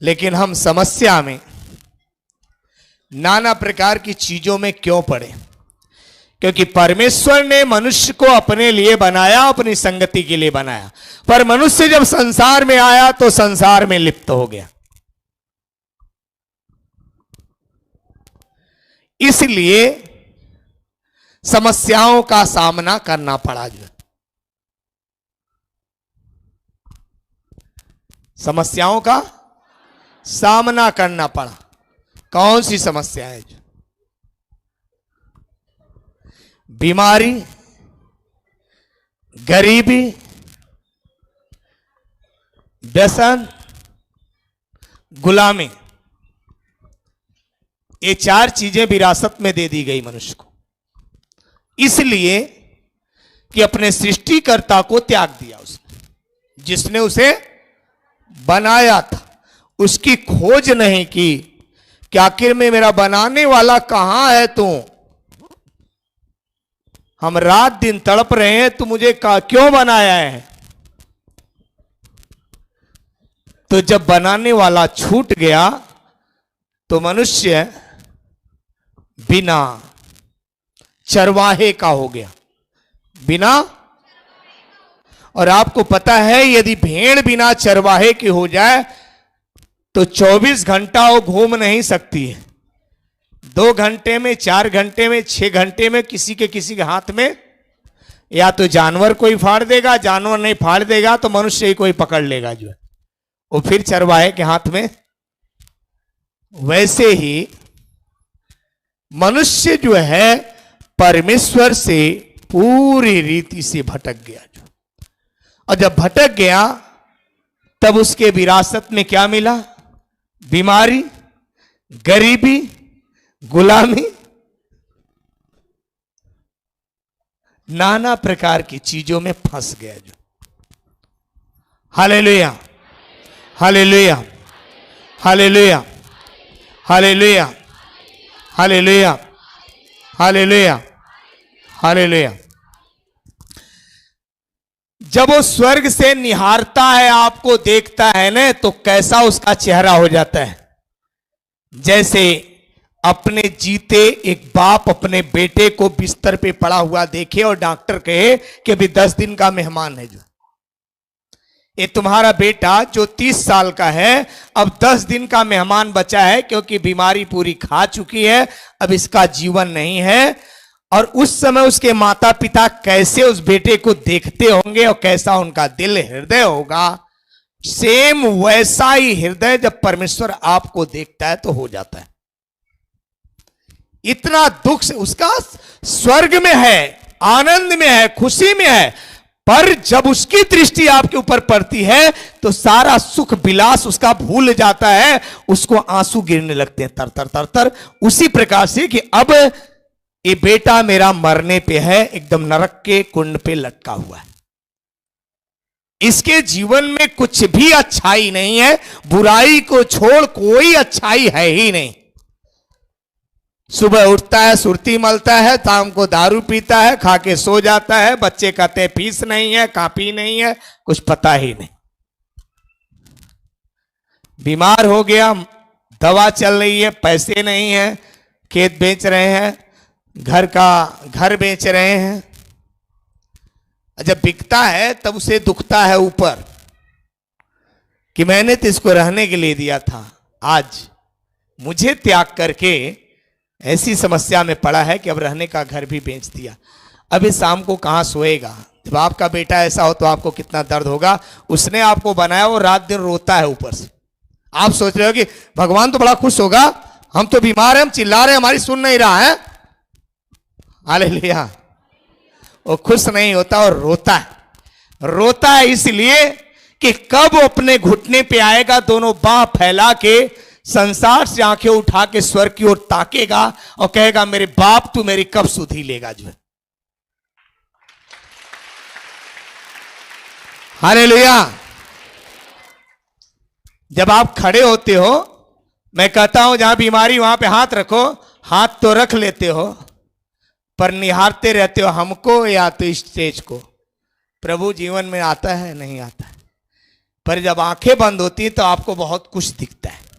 लेकिन हम समस्या में नाना प्रकार की चीजों में क्यों पड़े? क्योंकि परमेश्वर ने मनुष्य को अपने लिए बनाया, अपनी संगति के लिए बनाया, पर मनुष्य जब संसार में आया तो संसार में लिप्त हो गया। इसलिए समस्याओं का सामना करना पड़ा। जो समस्याओं का सामना करना पड़ा। कौन सी समस्या है? जो बीमारी, गरीबी, व्यसन, गुलामी, ये चार चीजें विरासत में दे दी गई मनुष्य को, इसलिए कि अपने सृष्टिकर्ता को त्याग दिया उसने, जिसने उसे बनाया था। उसकी खोज नहीं की कि आखिर में मेरा बनाने वाला कहां है तू? हम रात दिन तड़प रहे हैं, तू मुझे क्यों बनाया है? तो जब बनाने वाला छूट गया तो मनुष्य बिना चरवाहे का हो गया। बिना, और आपको पता है यदि भेड़ बिना चरवाहे की हो जाए तो 24 घंटा वो घूम नहीं सकती है। 2 घंटे में, 4 घंटे में, 6 घंटे में किसी के हाथ में या तो जानवर कोई फाड़ देगा, जानवर नहीं फाड़ देगा तो मनुष्य ही कोई पकड़ लेगा, जो है वो फिर चरवाहे के हाथ में। वैसे ही मनुष्य जो है परमेश्वर से पूरी रीति से भटक गया। जो और जब भटक गया तब उसके विरासत में क्या मिला? बीमारी, गरीबी, गुलामी, नाना प्रकार की चीजों में फंस गया। जो hallelujah, hallelujah, hallelujah, hallelujah, hallelujah, hallelujah, hallelujah. जब वो स्वर्ग से निहारता है, आपको देखता है ना, तो कैसा उसका चेहरा हो जाता है? जैसे अपने जीते एक बाप अपने बेटे को बिस्तर पे पड़ा हुआ देखे और डॉक्टर कहे कि अभी 10 दिन का मेहमान है। जो ये तुम्हारा बेटा जो 30 साल का है अब 10 दिन का मेहमान बचा है, क्योंकि बीमारी पूरी खा चुकी है, अब इसका जीवन नहीं है। और उस समय उसके माता पिता कैसे उस बेटे को देखते होंगे और कैसा उनका दिल हृदय होगा, सेम वैसा ही हृदय जब परमेश्वर आपको देखता है तो हो जाता है। इतना दुख से उसका स्वर्ग में है, आनंद में है, खुशी में है, पर जब उसकी दृष्टि आपके ऊपर पड़ती है तो सारा सुख विलास उसका भूल जाता है, उसको आंसू गिरने लगते हैं तर तर तर तर। उसी प्रकार से कि अब ये बेटा मेरा मरने पे है, एकदम नरक के कुंड पे लटका हुआ है, इसके जीवन में कुछ भी अच्छाई नहीं है, बुराई को छोड़ कोई अच्छाई है ही नहीं। सुबह उठता है, सुरती मलता है, शाम को दारू पीता है, खा के सो जाता है, बच्चे कहते हैं फीस नहीं है, कॉपी नहीं है, कुछ पता ही नहीं। बीमार हो गया, दवा चल रही है, पैसे नहीं है, खेत बेच रहे हैं, घर बेच रहे हैं। जब बिकता है तब उसे दुखता है ऊपर कि मैंने तो इसको रहने के लिए दिया था, आज मुझे त्याग करके ऐसी समस्या में पड़ा है कि अब रहने का घर भी बेच दिया। अब इस शाम को कहां सोएगा? जब आपका बेटा ऐसा हो तो आपको कितना दर्द होगा। उसने आपको बनाया, वो रात दिन रोता है ऊपर से। आप सोच रहे हो कि भगवान तो बड़ा खुश होगा, हम तो बीमार हैं, हम चिल्ला रहे हैं, हमारी सुन नहीं रहा है। हालेलुया। वो खुश नहीं होता और रोता है। रोता है इसलिए कि कब अपने घुटने पे आएगा, दोनों बाह फैला के संसार से आंखें उठा के स्वर्ग की ओर ताकेगा और कहेगा मेरे बाप तू मेरी कब सुधि लेगा। जो है हालेलुया। जब आप खड़े होते हो, मैं कहता हूं जहां बीमारी वहां पे हाथ रखो, हाथ तो रख लेते हो पर निहारते रहते हो हमको या तो स्टेज को। प्रभु जीवन में आता है नहीं आता है। पर जब आंखें बंद होती हैं तो आपको बहुत कुछ दिखता है।